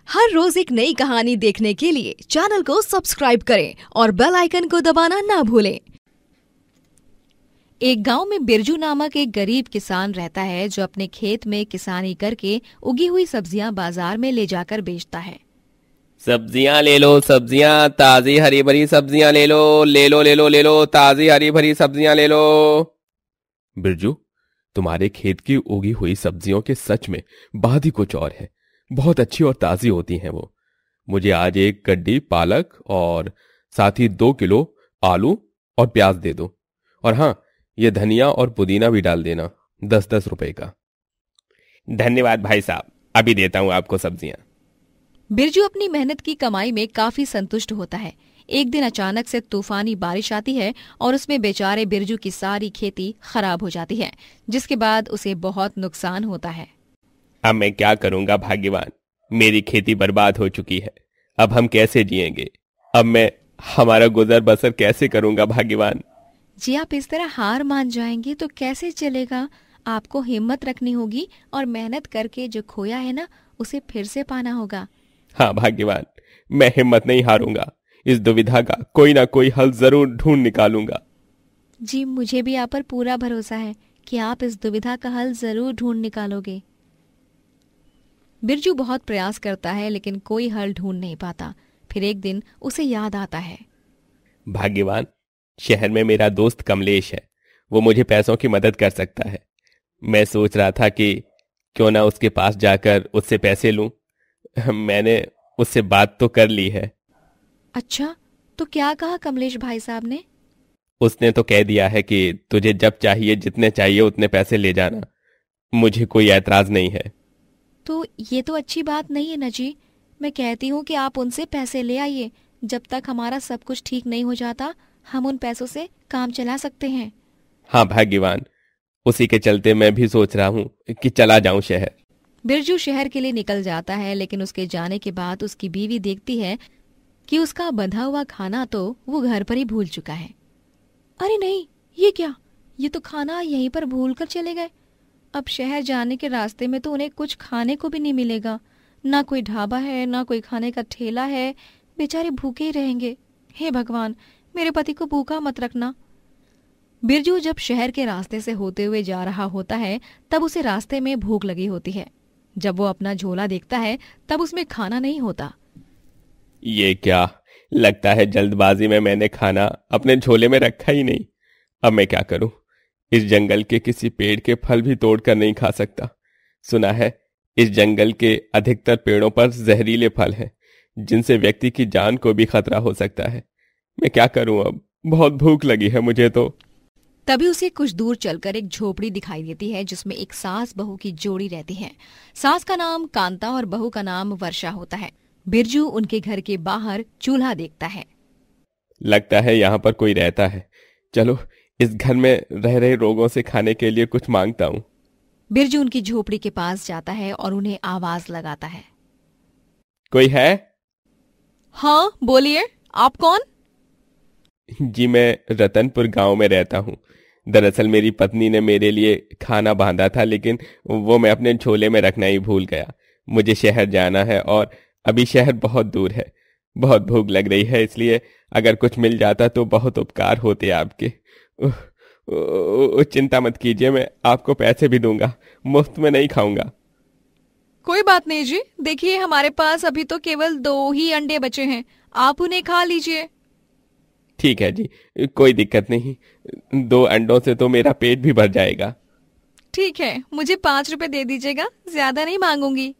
हर रोज एक नई कहानी देखने के लिए चैनल को सब्सक्राइब करें और बेल आइकन को दबाना ना भूलें। एक गांव में बिरजू नामक एक गरीब किसान रहता है जो अपने खेत में किसानी करके उगी हुई सब्जियां बाजार में ले जाकर बेचता है। सब्जियां ले लो, सब्जियां ताजी हरी भरी सब्जियां ले लो, ले लो ले लो ले लो, ताजी हरी भरी सब्जियां ले लो। बिरजू, तुम्हारे खेत की उगी हुई सब्जियों के सच में बात ही कुछ और है। बहुत अच्छी और ताजी होती हैं वो। मुझे आज एक गड्डी पालक और साथ ही 2 किलो आलू और प्याज दे दो। और हाँ, ये धनिया और पुदीना भी डाल देना, 10-10 रुपए का। धन्यवाद भाई साहब, अभी देता हूं आपको सब्जियां। बिरजू अपनी मेहनत की कमाई में काफी संतुष्ट होता है। एक दिन अचानक से तूफानी बारिश आती है और उसमें बेचारे बिरजू की सारी खेती खराब हो जाती है, जिसके बाद उसे बहुत नुकसान होता है। अब मैं क्या करूंगा भाग्यवान, मेरी खेती बर्बाद हो चुकी है। अब हम कैसे जिएंगे? अब मैं हमारा गुजर बसर कैसे करूंगा भाग्यवान? जी, आप इस तरह हार मान जाएंगे तो कैसे चलेगा। आपको हिम्मत रखनी होगी और मेहनत करके जो खोया है ना, उसे फिर से पाना होगा। हाँ भाग्यवान, मैं हिम्मत नहीं हारूंगा। इस दुविधा का कोई ना कोई हल जरूर ढूंढ निकालूंगा। जी, मुझे भी आप पर पूरा भरोसा है कि आप इस दुविधा का हल जरूर ढूंढ निकालोगे। बिरजू बहुत प्रयास करता है लेकिन कोई हल ढूंढ नहीं पाता। फिर एक दिन उसे याद आता है। भाग्यवान, शहर में मेरा दोस्त कमलेश है, वो मुझे पैसों की मदद कर सकता है। मैं सोच रहा था कि क्यों ना उसके पास जाकर उससे पैसे लूं। मैंने उससे बात तो कर ली है। अच्छा, तो क्या कहा कमलेश भाई साहब ने? उसने तो कह दिया है कि तुझे जब चाहिए, जितने चाहिए उतने पैसे ले जाना। मुझे कोई ऐतराज नहीं है। तो ये तो अच्छी बात नहीं है ना जी। मैं कहती हूँ कि आप उनसे पैसे ले आइए। जब तक हमारा सब कुछ ठीक नहीं हो जाता, हम उन पैसों से काम चला सकते हैं। हाँ भाग्यवान, उसी के चलते मैं भी सोच रहा हूँ कि चला जाऊं शहर। बिरजू शहर के लिए निकल जाता है, लेकिन उसके जाने के बाद उसकी बीवी देखती है कि उसका बंधा हुआ खाना तो वो घर पर ही भूल चुका है। अरे नहीं, ये क्या? ये तो खाना यहीं पर भूल कर चले गए। अब शहर जाने के रास्ते में तो उन्हें कुछ खाने को भी नहीं मिलेगा। ना कोई ढाबा है, ना कोई खाने का ठेला है। बेचारे भूखे ही रहेंगे। हे भगवान, मेरे पति को भूखा मत रखना। बिरजू जब शहर के रास्ते से होते हुए जा रहा होता है, तब उसे रास्ते में भूख लगी होती है। जब वो अपना झोला देखता है, तब उसमें खाना नहीं होता। ये क्या? लगता है जल्दबाजी में मैंने खाना अपने झोले में रखा ही नहीं। अब मैं क्या करूं? इस जंगल के किसी पेड़ के फल भी तोड़कर नहीं खा सकता। सुना है इस जंगल के अधिकतर पेड़ों पर जहरीले फल हैं, जिनसे व्यक्ति की जान को भी खतरा हो सकता है। मैं क्या करूं अब? बहुत भूख लगी है मुझे तो। तभी उसे कुछ दूर चलकर एक झोपड़ी दिखाई देती है, जिसमें एक सास बहू की जोड़ी रहती है। सास का नाम कांता और बहू का नाम वर्षा होता है। बिरजू उनके घर के बाहर चूल्हा देखता है। लगता है यहाँ पर कोई रहता है। चलो, इस घर में रह रहे लोगों से खाने के लिए कुछ मांगता हूँ। बिरजू उनकी झोपड़ी के पास जाता है और उन्हें आवाज लगाता है। कोई है? हाँ, बोलिए, आप कौन? जी, मैं रतनपुर गांव में रहता हूँ। दरअसल मेरी पत्नी ने मेरे लिए खाना बांधा था, लेकिन वो मैं अपने झोले में रखना ही भूल गया। मुझे शहर जाना है और अभी शहर बहुत दूर है। बहुत भूख लग रही है, इसलिए अगर कुछ मिल जाता तो बहुत उपकार होते आपके। चिंता मत कीजिए, मैं आपको पैसे भी दूंगा, मुफ्त में नहीं खाऊंगा। कोई बात नहीं जी, देखिए हमारे पास अभी तो केवल 2 ही अंडे बचे हैं, आप उन्हें खा लीजिए। ठीक है जी, कोई दिक्कत नहीं। 2 अंडों से तो मेरा पेट भी भर जाएगा। ठीक है, मुझे 5 रुपए दे दीजिएगा, ज्यादा नहीं मांगूंगी।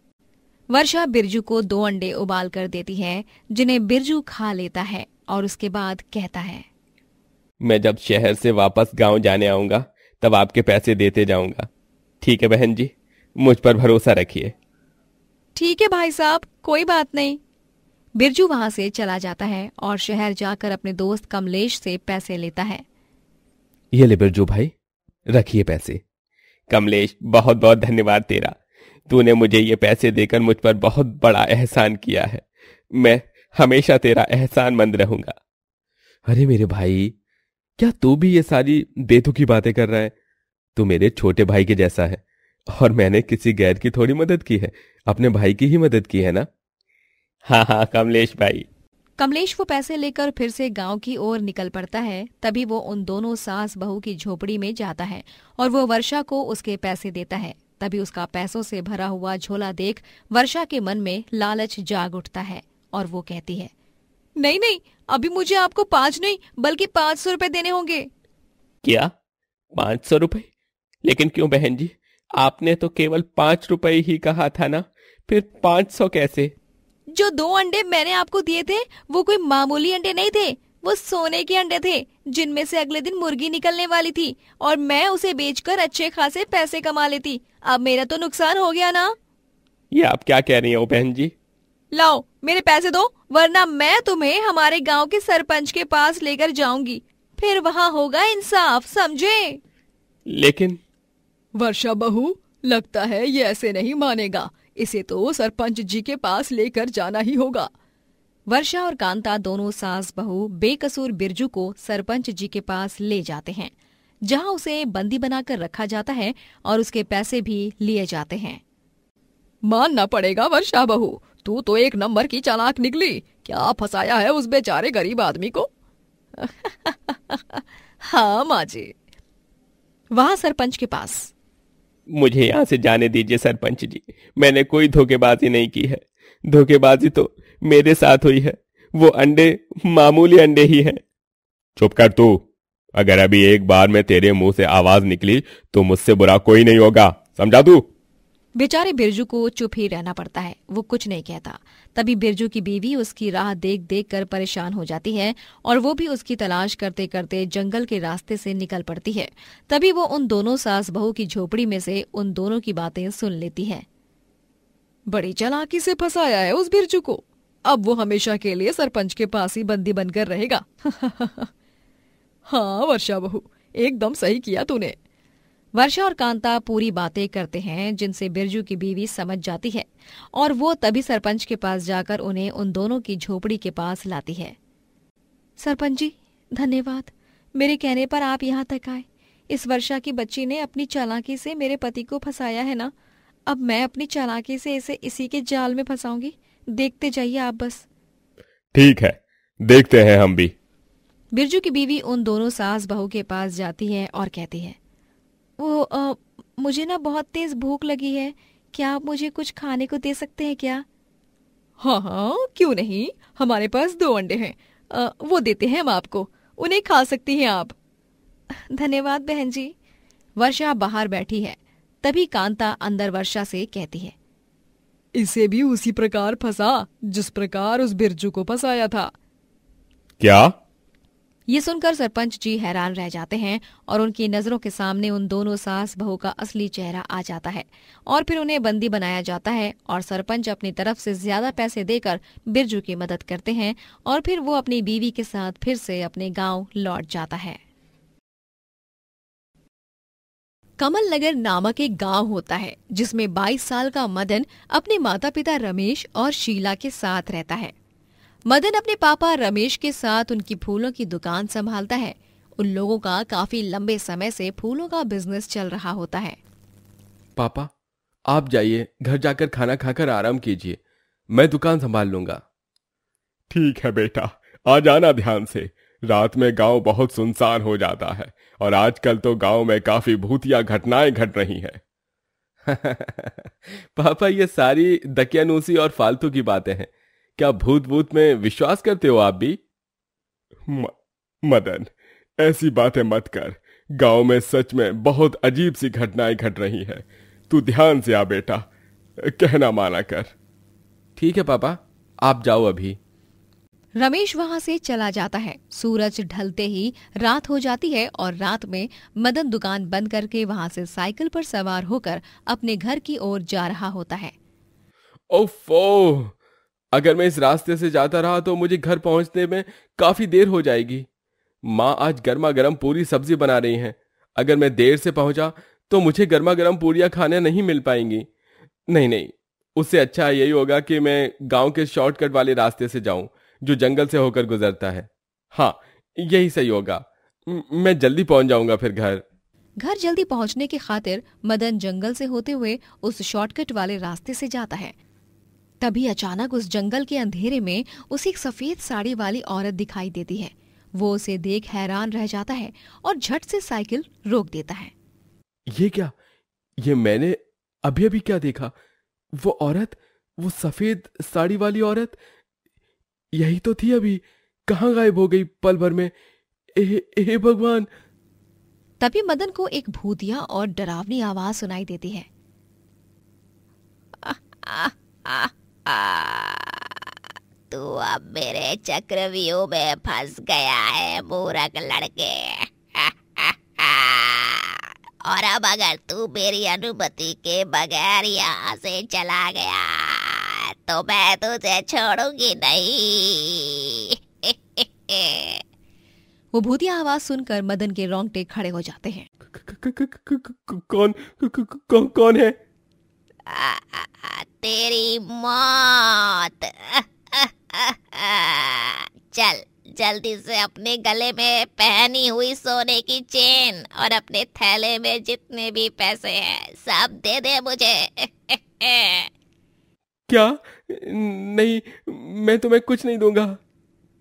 वर्षा बिरजू को 2 अंडे उबाल कर देती है, जिन्हें बिरजू खा लेता है और उसके बाद कहता है, मैं जब शहर से वापस गांव जाने आऊंगा तब आपके पैसे देते जाऊंगा। ठीक है बहन जी, मुझ पर भरोसा रखिए। ठीक है भाई साहब, कोई बात नहीं। बिरजू वहां से चला जाता है और शहर जाकर अपने दोस्त कमलेश से पैसे लेता है। ये ले बिरजू भाई, रखिए पैसे। कमलेश, बहुत बहुत धन्यवाद तेरा। तूने मुझे ये पैसे देकर मुझ पर बहुत बड़ा एहसान किया है। मैं हमेशा तेरा एहसानमंद रहूंगा। अरे मेरे भाई, क्या तू भी ये सारी बेतुकी बातें कर रहा है? तू मेरे छोटे भाई के जैसा है और मैंने किसी गैर की थोड़ी मदद की है, अपने भाई की ही मदद की है ना। हाँ हाँ कमलेश भाई। कमलेश वो पैसे लेकर फिर से गांव की ओर निकल पड़ता है। तभी वो उन दोनों सास बहू की झोपड़ी में जाता है और वो वर्षा को उसके पैसे देता है। तभी उसका पैसों से भरा हुआ झोला देख वर्षा के मन में लालच जाग उठता है और वो कहती है, नहीं नहीं, अभी मुझे आपको 5 नहीं बल्कि 500 रुपए देने होंगे। क्या 500 रुपए? लेकिन क्यों बहन जी, आपने तो केवल 5 रुपए ही कहा था ना, फिर 500 कैसे? जो 2 अंडे मैंने आपको दिए थे वो कोई मामूली अंडे नहीं थे, वो सोने के अंडे थे जिनमें से अगले दिन मुर्गी निकलने वाली थी और मैं उसे बेचकर अच्छे खासे पैसे कमा लेती। अब मेरा तो नुकसान हो गया ना। ये आप क्या कह रही हो बहन जी? लाओ मेरे पैसे दो, वरना मैं तुम्हें हमारे गांव के सरपंच के पास लेकर जाऊंगी, फिर वहां होगा इंसाफ, समझे? लेकिन वर्षा बहू, लगता है ये ऐसे नहीं मानेगा, इसे तो सरपंच जी के पास लेकर जाना ही होगा। वर्षा और कांता दोनों सास बहू बेकसूर बिरजू को सरपंच जी के पास ले जाते हैं, जहां उसे बंदी बनाकर रखा जाता है और उसके पैसे भी लिए जाते हैं। मानना पड़ेगा वर्षा बहू, तू तो एक नंबर की चालाक निकली। क्या फंसाया है उस बेचारे गरीब आदमी को। हाँ माँ जी। वहां सरपंच के पास, मुझे यहाँ से जाने दीजिए सरपंच जी, मैंने कोई धोखेबाजी नहीं की है। धोखेबाजी तो मेरे साथ हुई है, वो अंडे मामूली अंडे ही हैं। चुप कर तू, अगर अभी एक बार में तेरे मुंह से आवाज निकली तो मुझसे बुरा कोई नहीं होगा, समझा तू? बेचारे बिरजू को चुप ही रहना पड़ता है, वो कुछ नहीं कहता। तभी बिरजू की बीवी उसकी राह देख देख कर परेशान हो जाती है और वो भी उसकी तलाश करते करते जंगल के रास्ते से निकल पड़ती है। तभी वो उन दोनों सास बहू की झोपड़ी में से उन दोनों की बातें सुन लेती है। बड़ी चालाकी से फंसाया है उस बिरजू को, अब वो हमेशा के लिए सरपंच के पास ही बंदी बनकर रहेगा। हाँ वर्षा बहू, एकदम सही किया तूने। वर्षा और कांता पूरी बातें करते हैं जिनसे बिरजू की बीवी समझ जाती है और वो तभी सरपंच के पास जाकर उन्हें उन दोनों की झोपड़ी के पास लाती है। सरपंच जी धन्यवाद, मेरे कहने पर आप यहाँ तक आए। इस वर्षा की बच्ची ने अपनी चालाकी से मेरे पति को फंसाया है ना, अब मैं अपनी चालाकी से इसे इसी के जाल में फंसाऊंगी। देखते जाइए आप बस। ठीक है, देखते हैं हम भी। बिरजू की बीवी उन दोनों सास बहू के पास जाती है और कहती है, मुझे ना बहुत तेज भूख लगी है, क्या आप मुझे कुछ खाने को दे सकते हैं क्या? हाँ हाँ क्यों नहीं, हमारे पास 2 अंडे हैं, वो देते हैं हम आपको, उन्हें खा सकती हैं आप। धन्यवाद बहन जी। वर्षा बाहर बैठी है। तभी कांता अंदर वर्षा से कहती है, इसे भी उसी प्रकार फंसा जिस प्रकार उस बिरजू को फंसाया था। क्या? ये सुनकर सरपंच जी हैरान रह जाते हैं और उनकी नजरों के सामने उन दोनों सास बहू का असली चेहरा आ जाता है और फिर उन्हें बंदी बनाया जाता है और सरपंच अपनी तरफ से ज्यादा पैसे देकर बिरजू की मदद करते हैं और फिर वो अपनी बीवी के साथ फिर से अपने गांव लौट जाता है। कमल नगर नामक एक गांव होता है जिसमें 22 साल का मदन अपने माता पिता रमेश और शीला के साथ रहता है। मदन अपने पापा रमेश के साथ उनकी फूलों की दुकान संभालता है। उन लोगों का काफी लंबे समय से फूलों का बिजनेस चल रहा होता है। पापा आप जाइए, घर जाकर खाना खाकर आराम कीजिए, मैं दुकान संभाल लूंगा। ठीक है बेटा, आ जाना ध्यान से, रात में गांव बहुत सुनसान हो जाता है और आजकल तो गांव में काफी भूतिया घटनाएं घट रही हैं। पापा ये सारी दकियानूसी और फालतू की बातें हैं, क्या भूत भूत में विश्वास करते हो आप भी? मदन ऐसी बातें मत कर, गांव में सच में बहुत अजीब सी घटनाएं घट रही हैं, तू ध्यान से आ बेटा, कहना माना कर। ठीक है पापा, आप जाओ अभी। रमेश वहां से चला जाता है। सूरज ढलते ही रात हो जाती है और रात में मदन दुकान बंद करके वहां से साइकिल पर सवार होकर अपने घर की ओर जा रहा होता है। ओफो, अगर मैं इस रास्ते से जाता रहा तो मुझे घर पहुंचने में काफी देर हो जाएगी। माँ आज गर्मा गर्म पूरी सब्जी बना रही हैं, अगर मैं देर से पहुंचा तो मुझे गर्मा गर्म पूरियां खाने नहीं मिल पाएंगी। नहीं, उससे अच्छा यही होगा कि मैं गांव के शॉर्टकट वाले रास्ते से जाऊं जो जंगल से होकर गुजरता है। हाँ, यही सही होगा, मैं जल्दी पहुंच जाऊंगा फिर घर जल्दी पहुंचने की खातिर मदन जंगल से होते हुए उस शॉर्टकट वाले रास्ते से जाता है। तभी अचानक उस जंगल के अंधेरे में उसे एक सफेद साड़ी वाली औरत दिखाई देती है। वो उसे देख हैरान रह जाता है और झट से साइकिल रोक देता है। ये क्या? ये मैंने अभी अभी क्या देखा? वो औरत, वो सफेद साड़ी वाली औरत, यही तो थी अभी। कहाँ गायब हो गई पल भर में? ए भगवान! तभी मदन को एक भूतिया और डरावनी आवाज सुनाई देती है। तू अब मेरे चक्रव्यूह में फंस गया है मूर्ख लड़के। और अब अगर तू मेरी अनुमति के बगैर यहाँ से चला गया तो मैं तुझे छोड़ूंगी नहीं। वो भूतिया आवाज सुनकर मदन के रोंगटे खड़े हो जाते हैं। कौन है? तेरी मौत। चल जल्दी से अपने गले में पहनी हुई सोने की चेन और अपने थैले में जितने भी पैसे हैं सब दे दे मुझे। क्या? नहीं, मैं तुम्हें कुछ नहीं दूंगा।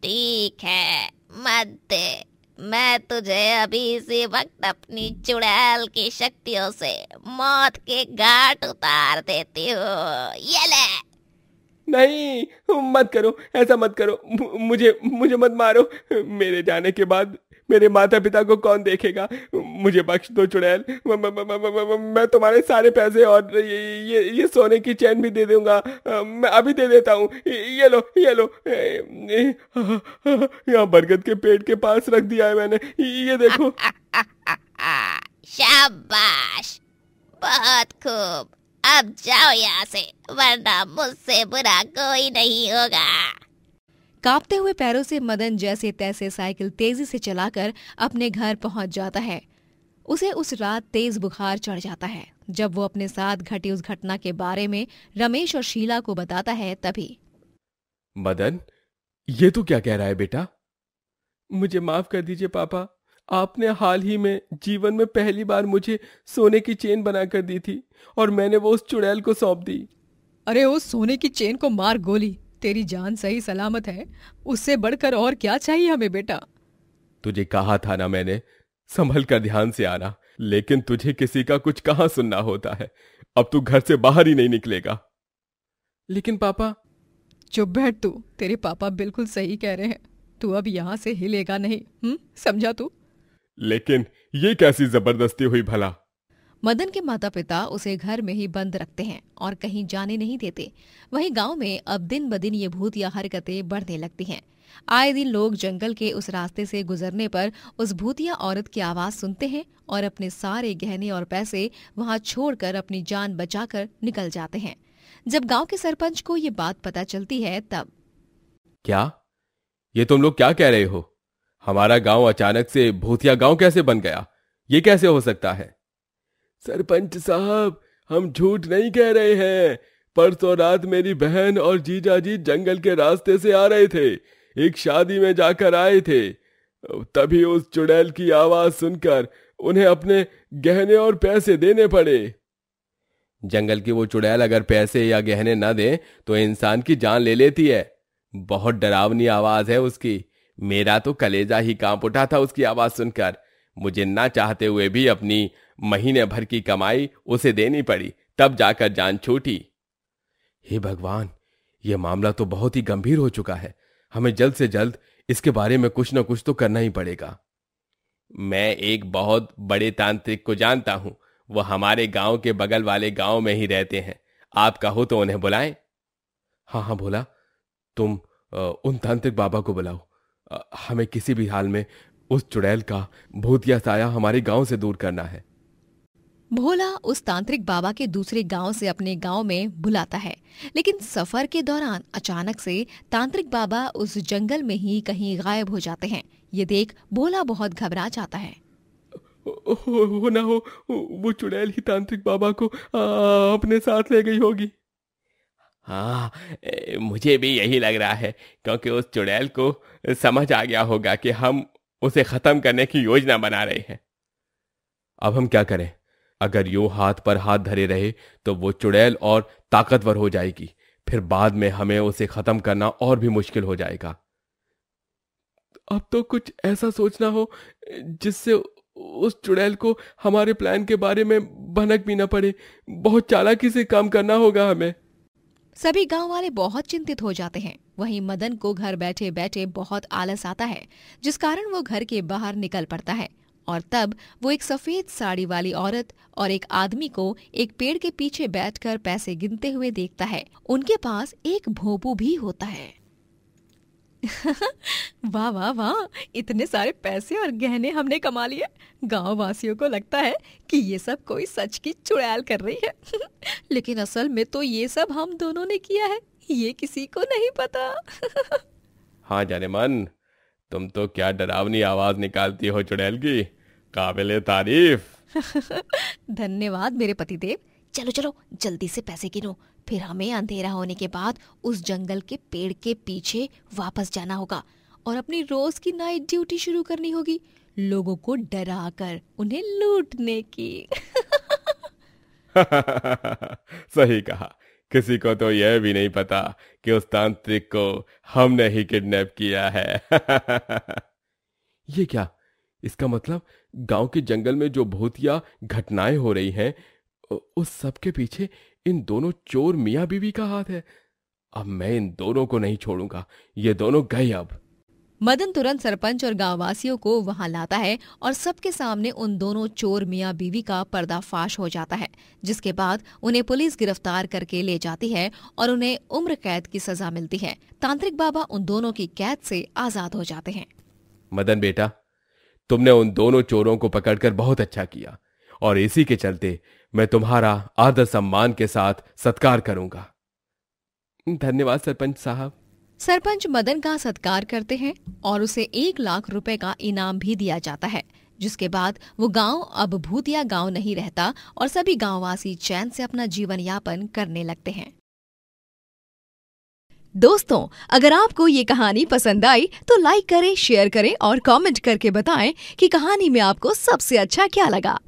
ठीक है, मत दे। मैं तुझे अभी इसी वक्त अपनी चुड़ैल की शक्तियों से मौत के घाट उतार देती हूँ। ये ले। नहीं, मत करो, ऐसा मत करो। मुझे मत मारो। मेरे जाने के बाद मेरे माता पिता को कौन देखेगा? मुझे बख्श दो चुड़ैल। मैं तुम्हारे सारे पैसे और ये सोने की चैन भी दे दूंगा। मैं अभी दे देता हूँ। ये लो, ये लो। यहाँ बरगद के पेड़ के पास रख दिया है मैंने। ये देखो। शाबाश, बहुत खूब। अब जाओ यहाँ से, वरना मुझसे बुरा कोई नहीं होगा। कांपते हुए पैरों से मदन जैसे तैसे साइकिल तेजी से चलाकर अपने घर पहुंच जाता है। उसे उस रात तेज बुखार चढ़ जाता है। जब वो अपने साथ घटी उस घटना के बारे में रमेश और शीला को बताता है तभी। मदन, ये तू क्या कह रहा है बेटा? मुझे माफ कर दीजिए पापा। आपने हाल ही में जीवन में पहली बार मुझे सोने की चेन बनाकर दी थी और मैंने वो उस चुड़ैल को सौंप दी। अरे उस सोने की चेन को मार गोली। तेरी जान सही सलामत है, उससे बढ़कर और क्या चाहिए हमें बेटा? तुझे कहा था ना मैंने, संभल कर ध्यान से आना। लेकिन तुझे किसी का कुछ कहाँ सुनना होता है। अब तू घर से बाहर ही नहीं निकलेगा। लेकिन पापा। चुप बैठ तू। तेरे पापा बिल्कुल सही कह रहे हैं। तू अब यहाँ से हिलेगा नहीं, समझा तू? लेकिन ये कैसी जबरदस्ती हुई भला? मदन के माता पिता उसे घर में ही बंद रखते हैं और कहीं जाने नहीं देते। वहीं गांव में अब दिन ब दिन ये भूतिया हरकतें बढ़ने लगती हैं। आए दिन लोग जंगल के उस रास्ते से गुजरने पर उस भूतिया औरत की आवाज सुनते हैं और अपने सारे गहने और पैसे वहां छोड़कर अपनी जान बचाकर निकल जाते हैं। जब गांव के सरपंच को ये बात पता चलती है तब। क्या? ये तुम लोग क्या कह रहे हो? हमारा गांव अचानक से भूतिया गांव कैसे बन गया? ये कैसे हो सकता है? सरपंच साहब, हम झूठ नहीं कह रहे हैं। परसों रात मेरी बहन और जीजाजी जंगल के रास्ते से आ रहे थे। एक शादी में जाकर आए थे। तभी उस चुड़ैल की आवाज सुनकर उन्हें अपने गहने और पैसे देने पड़े। जंगल की वो चुड़ैल अगर पैसे या गहने न दे तो इंसान की जान ले लेती है। बहुत डरावनी आवाज है उसकी। मेरा तो कलेजा ही कांप उठा था उसकी आवाज सुनकर। मुझे ना चाहते हुए भी अपनी महीने भर की कमाई उसे देनी पड़ी, तब जाकर जान छूटी। हे भगवान, यह मामला तो बहुत ही गंभीर हो चुका है। हमें जल्द से जल्द इसके बारे में कुछ न कुछ तो करना ही पड़ेगा। मैं एक बहुत बड़े तांत्रिक को जानता हूं। वो हमारे गांव के बगल वाले गांव में ही रहते हैं। आप कहो तो उन्हें बुलाएं। हाँ हाँ भोला, तुम उन तांत्रिक बाबा को बुलाओ। हमें किसी भी हाल में उस चुड़ैल का भूतिया साया हमारे गांव से दूर करना है। भोला उस तांत्रिक बाबा के दूसरे गांव से अपने गांव में बुलाता है। लेकिन सफर के दौरान अचानक से तांत्रिक बाबा उस जंगल में ही कहीं गायब हो जाते हैं। ये देख भोला बहुत घबरा जाता है। हो ना हो वो चुड़ैल ही तांत्रिक बाबा को अपने साथ ले गई होगी। हाँ, मुझे भी यही लग रहा है, क्योंकि उस चुड़ैल को समझ आ गया होगा कि हम उसे खत्म करने की योजना बना रहे हैं। अब हम क्या करें? अगर यूं हाथ पर हाथ धरे रहे तो वो चुड़ैल और ताकतवर हो जाएगी। फिर बाद में हमें उसे खत्म करना और भी मुश्किल हो जाएगा। अब तो कुछ ऐसा सोचना हो जिससे उस चुड़ैल को हमारे प्लान के बारे में भनक भी न पड़े। बहुत चालाकी से काम करना होगा हमें। सभी गांव वाले बहुत चिंतित हो जाते हैं। वहीं मदन को घर बैठे बैठे बहुत आलस आता है, जिस कारण वो घर के बाहर निकल पड़ता है। और तब वो एक सफेद साड़ी वाली औरत और एक आदमी को एक पेड़ के पीछे बैठकर पैसे गिनते हुए देखता है। उनके पास एक भोंपू भी होता है। वाह वाह वाह, इतने सारे पैसे और गहने हमने कमा लिए। गांव वासियों को लगता है कि ये सब कोई सच की चुड़ैल कर रही है। लेकिन असल में तो ये सब हम दोनों ने किया है, ये किसी को नहीं पता। हाँ जाने मन, तुम तो क्या डरावनी आवाज निकालती हो चुड़ैल की, काबिले तारीफ। धन्यवाद मेरे पतिदेव। चलो चलो जल्दी से पैसे गिनो, फिर हमें अंधेरा होने के बाद उस जंगल के पेड़ के पीछे वापस जाना होगा और अपनी रोज की नाइट ड्यूटी शुरू करनी होगी, लोगों को डरा कर उन्हें लूटने की। सही कहा। किसी को तो यह भी नहीं पता कि उस तांत्रिक को हमने ही किडनैप किया है। ये क्या? इसका मतलब गांव के जंगल में जो भूतिया घटनाएं हो रही हैं, उस सब के पीछे इन दोनों चोर मियां बीवी का हाथ है। अब मैं इन दोनों को नहीं छोड़ूंगा, ये दोनों गए अब। मदन तुरंत सरपंच और गांववासियों को वहां लाता है और सबके सामने उन दोनों चोर मियां बीवी का पर्दाफाश हो जाता है, जिसके बाद उन्हें पुलिस गिरफ्तार करके ले जाती है और उन्हें उम्र कैद की सजा मिलती है। तांत्रिक बाबा उन दोनों की कैद से आजाद हो जाते हैं। मदन बेटा, तुमने उन दोनों चोरों को पकड़कर बहुत अच्छा किया और इसी के चलते मैं तुम्हारा आदर सम्मान के साथ सत्कार करूंगा। धन्यवाद सरपंच साहब। सरपंच मदन का सत्कार करते हैं और उसे 1 लाख रुपए का इनाम भी दिया जाता है, जिसके बाद वो गांव अब भूतिया गांव नहीं रहता और सभी गांववासी चैन से अपना जीवन यापन करने लगते हैं। दोस्तों, अगर आपको ये कहानी पसंद आई तो लाइक करें, शेयर करें और कमेंट करके बताएं कि कहानी में आपको सबसे अच्छा क्या लगा।